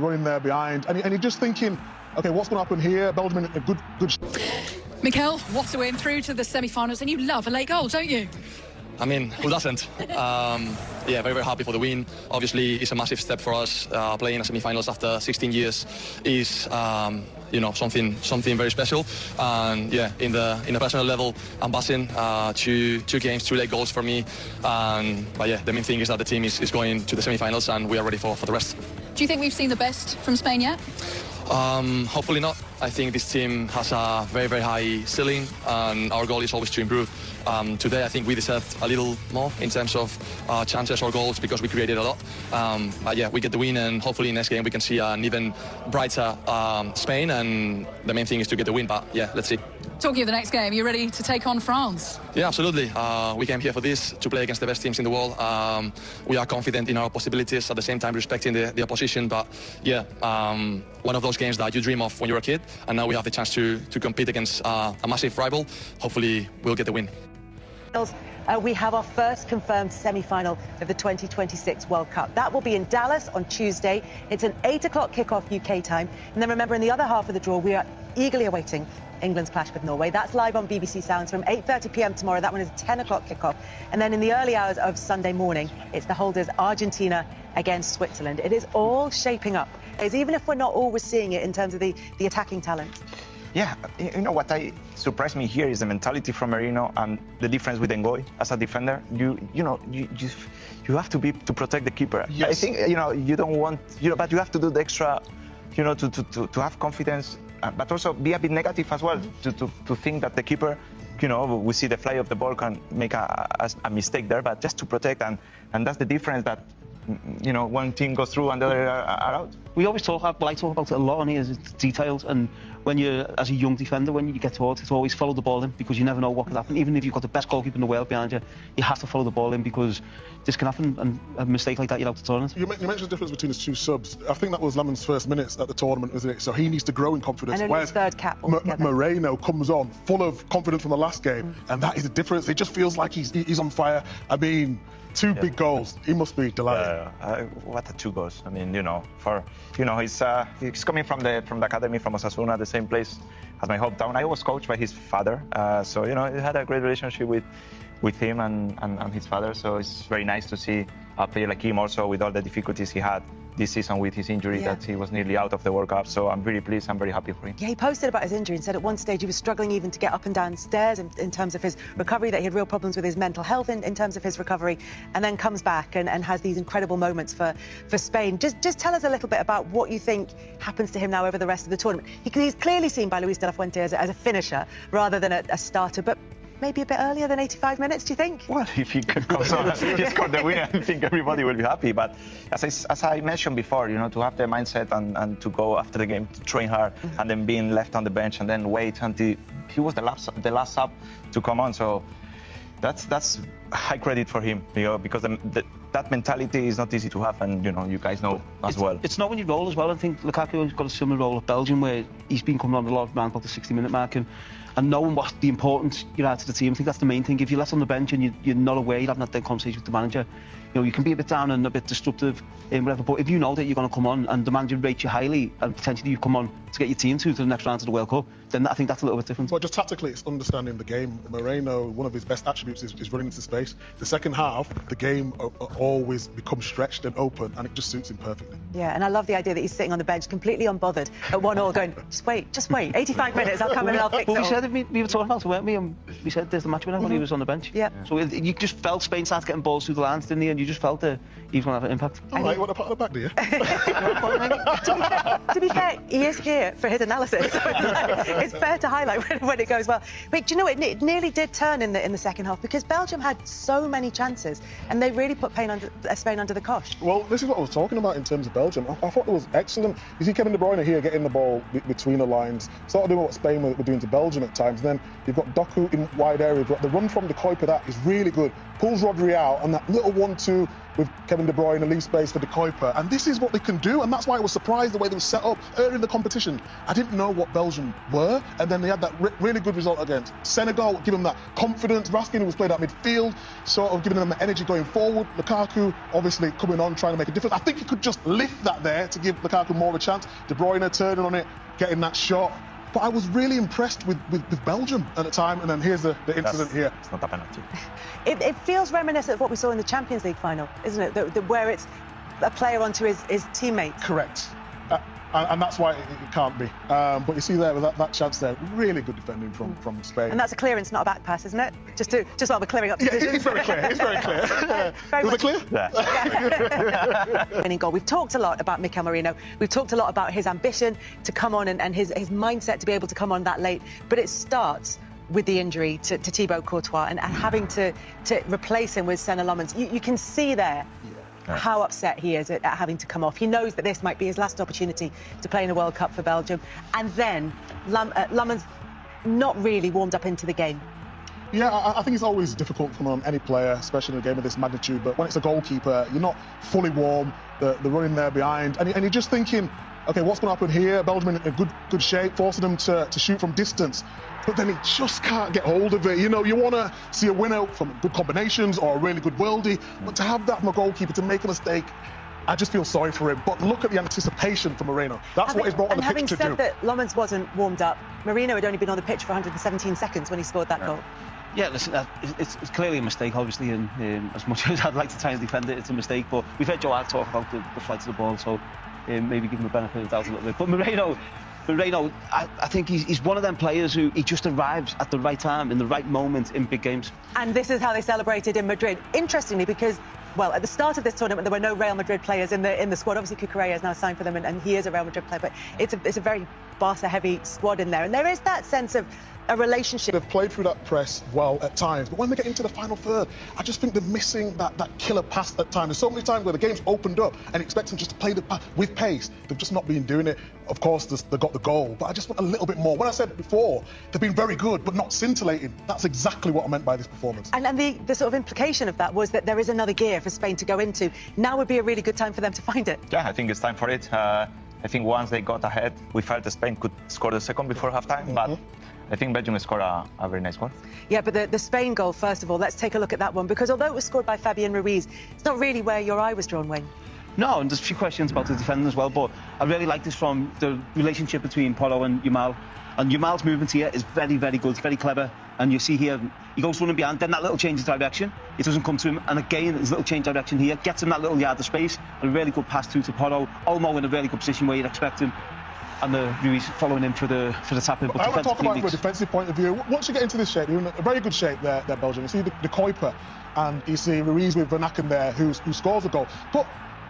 running there behind, and you're just thinking, okay, what's going to happen here? Belgium in a good. Mikel, what a win through to the semi-finals, and you love a late goal, don't you? I mean, who doesn't? Yeah, very, very happy for the win. Obviously, it's a massive step for us. Playing a semi-finals after 16 years is, you know, something very special. And yeah, in a personal level, I'm buzzing. Two games, 2 late goals for me. But yeah, the main thing is that the team is going to the semi-finals, and we are ready for the rest. Do you think we've seen the best from Spain yet? Hopefully not. I think this team has a very, very high ceiling, and our goal is always to improve. Today, I think we deserved a little more in terms of chances or goals because we created a lot. But yeah, we get the win, and hopefully next game we can see an even brighter Spain, and the main thing is to get the win. But yeah, let's see. Talking of the next game, you ready to take on France? Yeah, absolutely. We came here for this, to play against the best teams in the world. We are confident in our possibilities, at the same time respecting the opposition. But yeah, one of those games that you dream of when you're a kid, and now we have the chance to compete against a massive rival. Hopefully we'll get the win. We have our first confirmed semi-final of the 2026 World Cup. That will be in Dallas on Tuesday. It's an 8 o'clock kickoff UK time. And then remember, in the other half of the draw, we are eagerly awaiting England's clash with Norway. That's live on BBC Sounds from 8:30 p.m. tomorrow. That one is a 10 o'clock kickoff. And then in the early hours of Sunday morning, it's the holders Argentina against Switzerland. It is all shaping up, even if we're not always seeing it in terms of the attacking talent. Yeah, you know what surprised me here is the mentality from Merino and the difference with Ngoy as a defender. You have to protect the keeper. Yes. I think you don't want but you have to do the extra, to have confidence, but also be a bit negative as well to think that the keeper, we see the fly of the ball can make a mistake there, but just to protect, and that's the difference that one team goes through and the other are out. We always talk about it a lot on here, is it's details, and when you're, as a young defender, when you get towards it's always follow the ball in, because you never know what could happen. Even if you've got the best goalkeeper in the world behind you, you have to follow the ball in, because this can happen, and a mistake like that, you're out of the tournament. You mentioned the difference between his 2 subs. I think that was Lamin's first minutes at the tournament, wasn't it? So he needs to grow in confidence. And his third cap altogether. Moreno comes on full of confidence from the last game, and that is the difference. It just feels like he's on fire. I mean, 2 big goals. He must be delighted. What 2 goals? I mean, he's coming from the academy from Osasuna, the same place as my hometown. I was coached by his father, so he had a great relationship with him and his father. So it's very nice to see a player like him also, with all the difficulties he had this season with his injury, that he was nearly out of the World Cup. So I'm really pleased. I'm very happy for him. Yeah, he posted about his injury and said at one stage he was struggling even to get up and down stairs in terms of his recovery, that he had real problems with his mental health in terms of his recovery, and then comes back and has these incredible moments for Spain. Just tell us a little bit about what you think happens to him now over the rest of the tournament. He's clearly seen by Luis de la Fuente as a finisher rather than a starter, but maybe a bit earlier than 85 minutes, do you think? Well, if he could come on and score the winner, I think everybody will be happy. But as I mentioned before, to have the mindset and to go after the game, to train hard, and then being left on the bench and then wait until he was the last sub to come on. So that's high credit for him, because that mentality is not easy to have, and you guys know as well. It's not when you roll as well. I think Lukaku's got a similar role at Belgium, where he's been coming on a lot around about the 60-minute mark, and knowing what the importance you add to the team. I think that's the main thing. If you're left on the bench and you're not aware, you haven't had that conversation with the manager, you can be a bit down and a bit disruptive and whatever, but if you know that you're going to come on and the manager rates you highly, and potentially you come on to get your team to the next round of the World Cup, then I think that's a little bit different. Well, just tactically, it's understanding the game. Moreno, one of his best attributes is running into space. The second half, the game always becomes stretched and open, and it just suits him perfectly. Yeah, and I love the idea that he's sitting on the bench completely unbothered at 1-1 going, just wait, 85 minutes, I'll come in and I'll fix it all. We said, we were talking about it, weren't we? And we said there's the match winner when he was on the bench. Yeah. So you just felt Spain started getting balls through the lines, didn't he? And you just felt that he was going to have an impact. All right, you want to pat on the back, do you? To be fair, he is here for his analysis. It's fair to highlight when it goes well. But do you know, it nearly did turn in the second half, because Belgium had so many chances and they really put Spain under the cosh. Well, this is what I was talking about in terms of Belgium. I thought it was excellent. You see Kevin De Bruyne here getting the ball between the lines, sort of doing what Spain were doing to Belgium. at times. Then you've got Doku in wide areas. The run from the Kuiper, that is really good. Pulls Rodri out, and that little 1-2 with Kevin De Bruyne and leave space for the Kuiper. And this is what they can do, and that's why I was surprised the way they were set up early in the competition. I didn't know what Belgium were, and then they had that really good result against Senegal, giving them that confidence. Raskin, who was played out midfield, sort of giving them the energy going forward. Lukaku, obviously coming on, trying to make a difference. I think he could just lift that there to give Lukaku more of a chance. De Bruyne turning on it, getting that shot. But I was really impressed with Belgium at the time, and then here's the incident here. It's not a penalty. It feels reminiscent of what we saw in the Champions League final, isn't it? Where it's a player onto his teammate. Correct. And that's why it can't be. But you see there with that chance there, really good defending from Spain. And that's a clearance, not a back pass, isn't it? Just while we're clearing up. Yeah, it's very clear. It's very clear. Was it clear? Yeah. Winning goal. We've talked a lot about Mikel Merino. We've talked a lot about his ambition to come on and his mindset to be able to come on that late. But it starts with the injury to Thibaut Courtois and having to replace him with Senna Lommens. You can see there how upset he is at having to come off. He knows that this might be his last opportunity to play in a World Cup for Belgium. And then Lommens not really warmed up into the game. Yeah, I think it's always difficult for any player, especially in a game of this magnitude. But when it's a goalkeeper, you're not fully warm. They're running there behind, and you're just thinking, okay, what's going to happen here? Belgium in a good shape, forcing them to shoot from distance. But then he just can't get hold of it. You know, you want to see a winner from good combinations or a really good worldie, but to have that from a goalkeeper to make a mistake, I just feel sorry for him. But look at the anticipation for Merino. That's what he's brought on the pitch to do. And having said that Lommens wasn't warmed up, Merino had only been on the pitch for 117 seconds when he scored that goal. Yeah, listen, it's clearly a mistake, obviously, and as much as I'd like to try and defend it, it's a mistake. But we've heard Joao talk about the flight of the ball, so maybe give him the benefit of the doubt a little bit. But Merino, I think he's one of them players who he just arrives at the right time, in the right moment in big games. And this is how they celebrated in Madrid. Interestingly, because, well, at the start of this tournament, there were no Real Madrid players in the squad. Obviously, Cucurella is now signed for them, and he is a Real Madrid player, but it's a very Barca-heavy squad in there. And there is that sense of a relationship. They've played through that press well at times, but when they get into the final third, I just think they're missing that killer pass at times. There's so many times where the game's opened up and expect them just to play the pass with pace. They've just not been doing it. Of course, they got the goal, but I just want a little bit more. When I said before, they've been very good, but not scintillating. That's exactly what I meant by this performance. And the sort of implication of that was that there is another gear for Spain to go into. Now would be a really good time for them to find it. Yeah, I think it's time for it. I think once they got ahead, we felt that Spain could score the second before half-time, but I think Belgium scored a very nice goal. Yeah, but the Spain goal, first of all, let's take a look at that one, because although it was scored by Fabian Ruiz, it's not really where your eye was drawn, Wayne. No, and there's a few questions about the defending as well, but I really like this from the relationship between Porro and Yamal. And Yamal's movement here is very, very good, very clever. And you see here, he goes running behind, then that little change of direction, it doesn't come to him. And again, his little change of direction here gets him that little yard of space, and a really good pass through to Porro. Olmo in a really good position where you'd expect him. And Ruiz following him for the tap in. I want to talk about it from a defensive point of view. Once you get into this shape, you're in a very good shape there, Belgium. You see the Kuiper, and you see Ruiz with Van Aken there, who scores a goal. But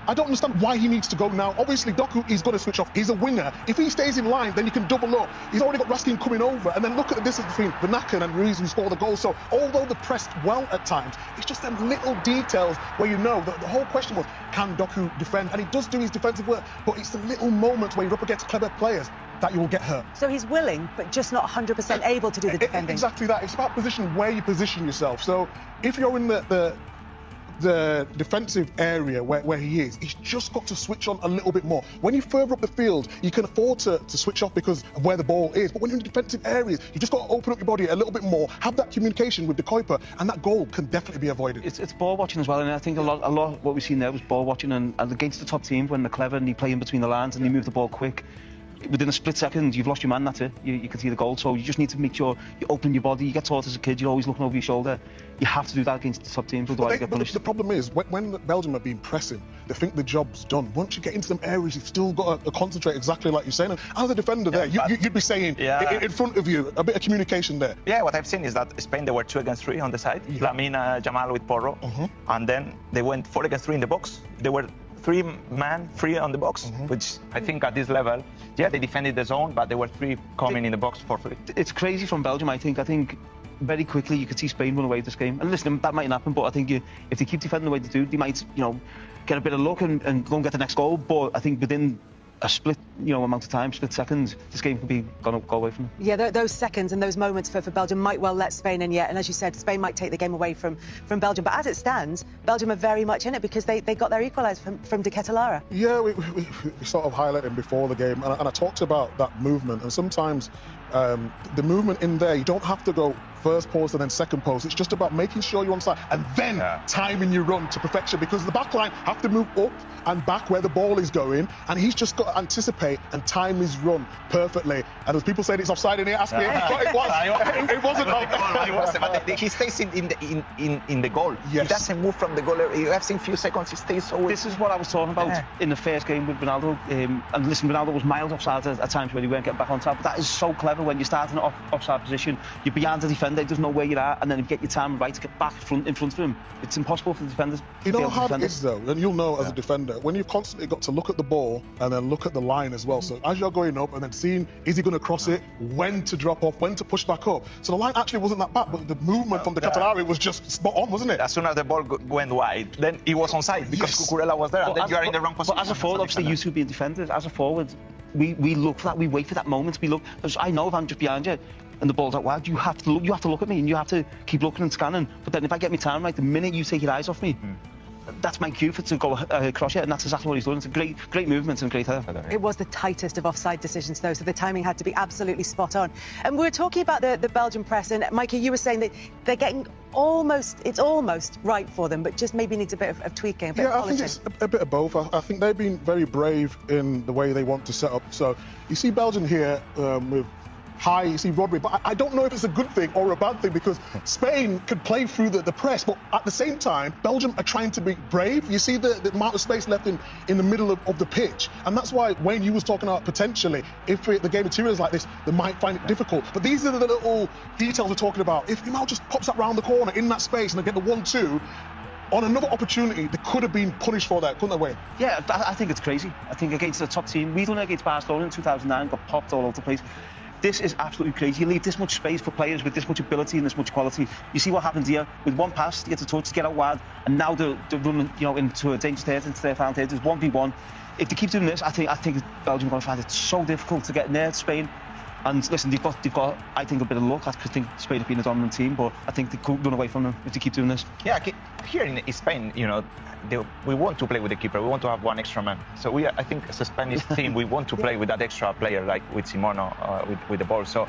I don't understand why he needs to go now. Obviously, Doku, he's got to switch off. He's a winger. If he stays in line, then you can double up. He's already got Raskin coming over. And then look at the distance between Van Aken and Ruiz, who scored the goal. So although they pressed well at times, it's just them little details where you know that the whole question was, can Doku defend? And he does do his defensive work, but it's the little moments where you're up against clever players that you will get hurt. So he's willing, but just not 100% able to do the defending. Exactly that. It's about position, where you position yourself. So if you're in the defensive area where he is, he's just got to switch on a little bit more. When you're further up the field, you can afford to switch off because of where the ball is. But when you're in defensive areas, you just got to open up your body a little bit more, have that communication with the Kuiper, and that goal can definitely be avoided. It's ball watching as well, and I think a lot of what we've seen there was ball watching, and against the top team when they're clever and you play in between the lines and you move the ball quick. Within a split second, you've lost your man, that's it. You can see the goal, so you just need to make sure you open your body. You get taught as a kid, you're always looking over your shoulder. You have to do that against the top teams, otherwise you get punished. The problem is, when Belgium have been pressing, they think the job's done. Once you get into them areas, you've still got to concentrate exactly like you're saying. And as a defender there, you'd be saying, in front of you, a bit of communication there. Yeah, what I've seen is that Spain, they were 2 against 3 on the side. Lamine Yamal with Porro. And then they went 4 against 3 in the box. They were 3 on the box, which I think at this level, they defended the zone, but there were 3 coming in the box for free. It's crazy from Belgium, I think very quickly you could see Spain run away with this game. And listen, that mightn't happen, but I think if they keep defending the way they do, they might, get a bit of luck and go and get the next goal. But I think within a split, amount of time, split seconds, this game could be go away from them. Yeah, those seconds and those moments for Belgium might well let Spain in yet. And as you said, Spain might take the game away from Belgium. But as it stands, Belgium are very much in it because they got their equaliser from De Ketelaere. Yeah, we sort of highlighted him before the game, and I talked about that movement. And sometimes the movement in there, you don't have to go first post and then second post. It's just about making sure you're on side and then timing your run to perfection, because the back line have to move up and back where the ball is going, and he's just got to anticipate and time his run perfectly. And as people saying it's offside in here, ask me, but it was. It wasn't. But he stays in the goal. Yes. He doesn't move from the goal. You have seen few seconds. He stays always. This is what I was talking about in the first game with Ronaldo. And listen, Ronaldo was miles offside at times where he weren't getting back on top. But that is so clever when you're starting an offside position. You're behind the defender. He doesn't know where you are, and then if you get your time right to get back in front of him, it's impossible for the defenders. You know how hard it is, though, and you'll know as a defender, when you've constantly got to look at the ball and then look at the line as well. So as you're going up and then seeing, is he going to cross it, when to drop off, when to push back up. So the line actually wasn't that bad, but the movement from the Ketelaere was just spot on, wasn't it? As soon as the ball went wide, then he was onside because Cucurella was there, and then you are in the wrong position. But as a forward, obviously, you two being defenders, as a forward, we look for that, we wait for that moment. We look, because I know if I'm just behind you and the ball's out wide, you have to look at me and you have to keep looking and scanning. But then if I get my time right, the minute you take your eyes off me, that's my cue to go across you, and that's exactly what he's done. It's a great movement and great header. It was the tightest of offside decisions, though, so the timing had to be absolutely spot on. And we were talking about the Belgian press, and Mikey, you were saying that they're getting it's almost right for them, but just maybe needs a bit of tweaking, a bit of polishing. I think it's a bit of both. I think they've been very brave in the way they want to set up. So you see Belgium here with high, you see Rodri, but I don't know if it's a good thing or a bad thing, because Spain could play through the press, but at the same time, Belgium are trying to be brave. You see the amount of space left in the middle of the pitch, and that's why Wayne, you was talking about potentially, if the game materials like this, they might find it difficult. But these are the little details we're talking about. If Yamal just pops that round the corner in that space and they get the 1-2, on another opportunity, they could have been punished for that, couldn't they, Wayne? Yeah, I think it's crazy. I think against the top team, we done it against Barcelona in 2009, got popped all over the place. This is absolutely crazy. You leave this much space for players with this much ability and this much quality. You see what happens here with one pass, you get a touch to get out wide, and now they're running, into a dangerous territory, into their found territory. There's 1v1. If they keep doing this, I think Belgium are going to find it so difficult to get near Spain. And listen, they've got, I think, a bit of luck. I think Spain have been a dominant team, but I think they could run away from them if they keep doing this. Yeah, here in Spain, we want to play with the keeper. We want to have one extra man. So I think as a Spanish team, we want to play with that extra player, like with Simono, with the ball. So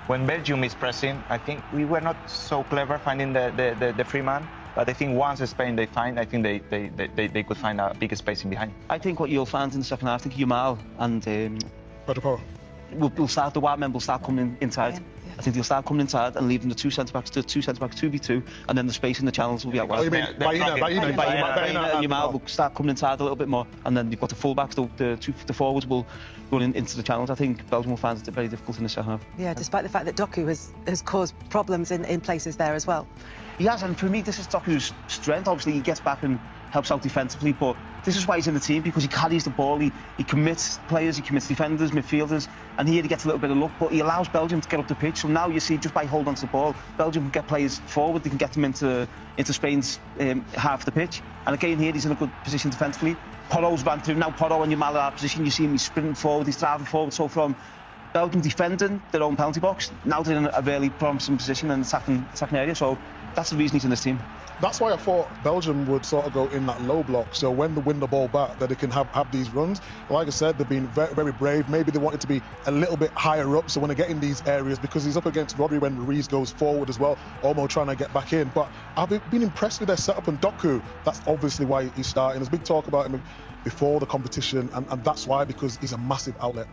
when Belgium is pressing, I think we were not so clever finding the free man. But I think once Spain they find, I think they could find a bigger space in behind. I think what you'll find in the second half, I think Yamal and will start, the wide men will start coming inside. I think they'll start coming inside and leaving the two centre-backs 2v2, and then the space in the channels will be out wide. Oh, you mean Yamal will start coming inside a little bit more, and then you've got the full-backs, the forwards will run into the channels. I think Belgium will find it very difficult in the second half. Yeah, despite the fact that Doku has caused problems in places there as well. He has, and for me, this is Doku's strength. Obviously, he gets back and helps out defensively, but this is why he's in the team, because he carries the ball, he commits players, he commits defenders, midfielders, and here he gets a little bit of luck, but he allows Belgium to get up the pitch. So now you see, just by holding on to the ball, Belgium can get players forward, they can get them into Spain's half of the pitch. And again, here he's in a good position defensively. Porro's ran through, now Porro and Yamal are out of position, you see him, he's sprinting forward, he's driving forward. So from Belgium defending their own penalty box, now they're in a really promising position in the attacking area, so that's the reason he's in this team. That's why I thought Belgium would sort of go in that low block, so when they win the ball back, that they can have these runs. Like I said, they've been very, very brave. Maybe they wanted to be a little bit higher up, so when they get in these areas, because he's up against Rodri when Ruiz goes forward as well, almost trying to get back in. But I've been impressed with their setup, and Doku, that's obviously why he's starting. There's big talk about him before the competition, and that's why, because he's a massive outlet.